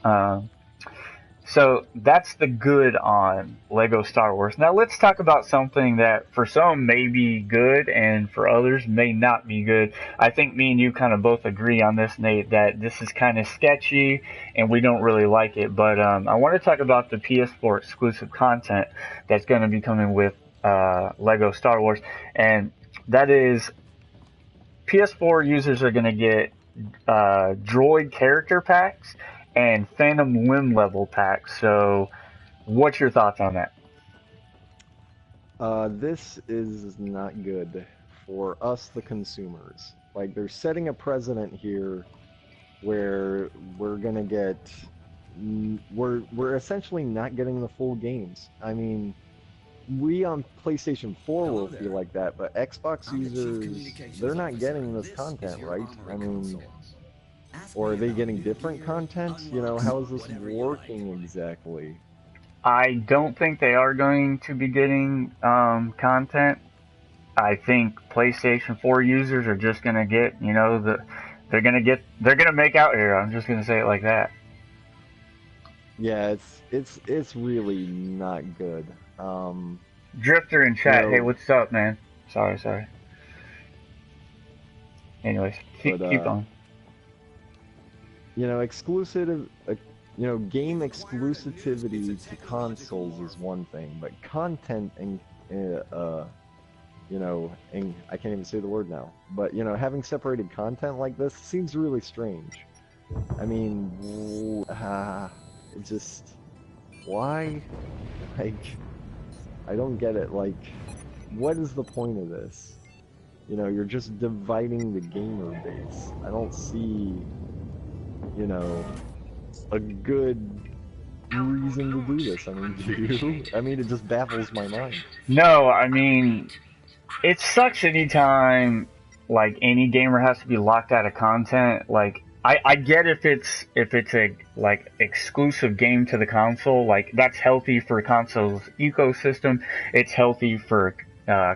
So that's the good on Lego Star Wars. Now let's talk about something that for some may be good and for others may not be good. I think me and you kind of both agree on this, Nate, that this is kind of sketchy and we don't really like it. But I want to talk about the PS4 exclusive content that's going to be coming with Lego Star Wars. And that is PS4 users are going to get droid character packs and Phantom Limb level packs. So, what's your thoughts on that? this is not good for us, the consumers. Like, they're setting a precedent here where we're gonna get, we're essentially not getting the full games. I mean, we on PlayStation 4 will feel like that, but Xbox users, they're not getting this content, right? I mean, or are they getting different content? How is this working exactly? I don't think they are going to be getting content. I think PlayStation 4 users are just gonna get, they're gonna make out here. I'm just gonna say it like that. Yeah, it's really not good. Drifter in You chat, hey, know, what's up, man? Sorry. Anyways, but keep on. exclusive, game exclusivity to consoles is one thing, but content and and I can't even say the word now, but having separated content like this seems really strange. I mean, it just, why? Like, I don't get it. Like, what is the point of this? You know, you're just dividing the gamer base. I don't see, you know, a good reason to do this. I mean, do you? I mean, it just baffles my mind. No, I mean, it sucks anytime like any gamer has to be locked out of content. Like I get if it's a like exclusive game to the console, like that's healthy for console's ecosystem. It's healthy for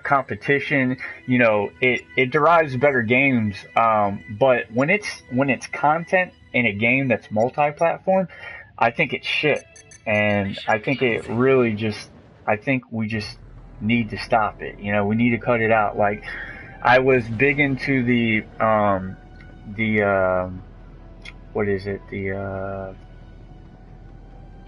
competition. You know, it derives better games. But when it's content in a game that's multi-platform, I think it's shit, and I think it really just. I think we just need to stop it. You know, we need to cut it out. Like I was big into the what is it? The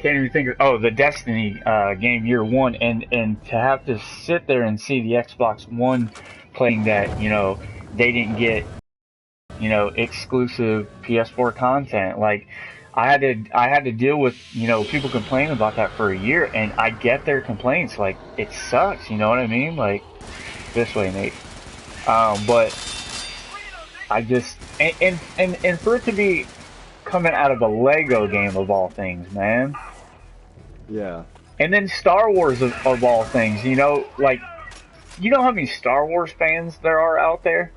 can't even think of the Destiny game year one, and to have to sit there and see the Xbox One playing that, they didn't get, exclusive PS4 content. Like I had to deal with, people complaining about that for a year, and I get their complaints. Like it sucks, you know what I mean? Like this way, Nate. But I just and for it to be coming out of a Lego game of all things, man. Yeah. And then Star Wars of all things, like how many Star Wars fans there are out there,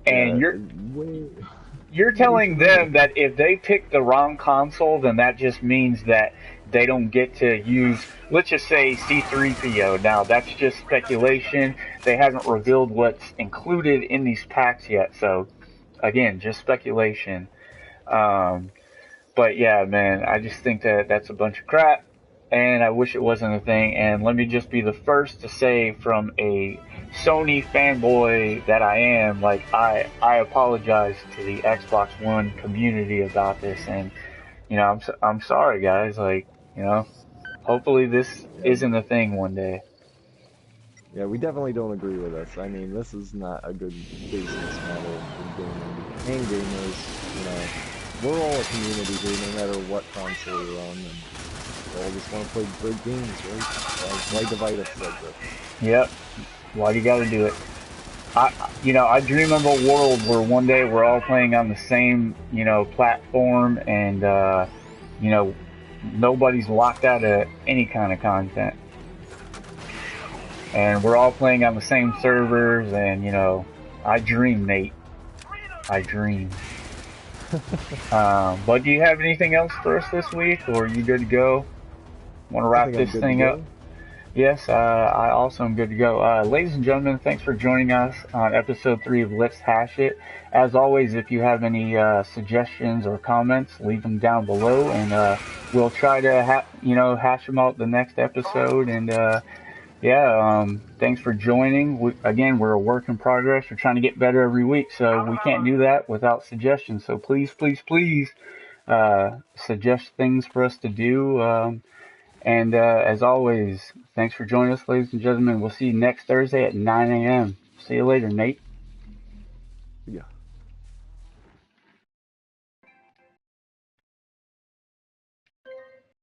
and Yeah. Way, you're way telling too many. them that if they pick the wrong console, then that just means that they don't get to use, let's just say, C3PO. Now, that's just speculation. They haven't revealed what's included in these packs yet. So, again, just speculation. Um, but yeah, man, I just think that that's a bunch of crap, and I wish it wasn't a thing. And let me just be the first to say, from a Sony fanboy that I am, like I apologize to the Xbox One community about this, and I'm sorry, guys. Like, hopefully this Yeah. isn't a thing one day. Yeah, we definitely don't agree with this. I mean, this is not a good business model for gaming and gamers. You know, we're all a community here, no matter what console you're on, and we all just want to play great games, right? Why divide us like this? Yep. Why do you got to do it? I dream of a world where one day we're all playing on the same, platform, and you know, nobody's locked out of any kind of content, and we're all playing on the same servers, and I dream, Nate. I dream. But do you have anything else for us this week, or are you good to go? Want to I wrap think I'm this good to thing up? go. Yes, I also am good to go. Ladies and gentlemen, thanks for joining us on episode 3 of Let's Hash It. As always, if you have any suggestions or comments, leave them down below, and we'll try to hash them out the next episode. And thanks for joining. Again, we're a work in progress. We're trying to get better every week, so we can't do that without suggestions. So please, please, please suggest things for us to do. And as always, thanks for joining us, ladies and gentlemen. We'll see you next Thursday at 9 a.m. See you later, Nate. Yeah.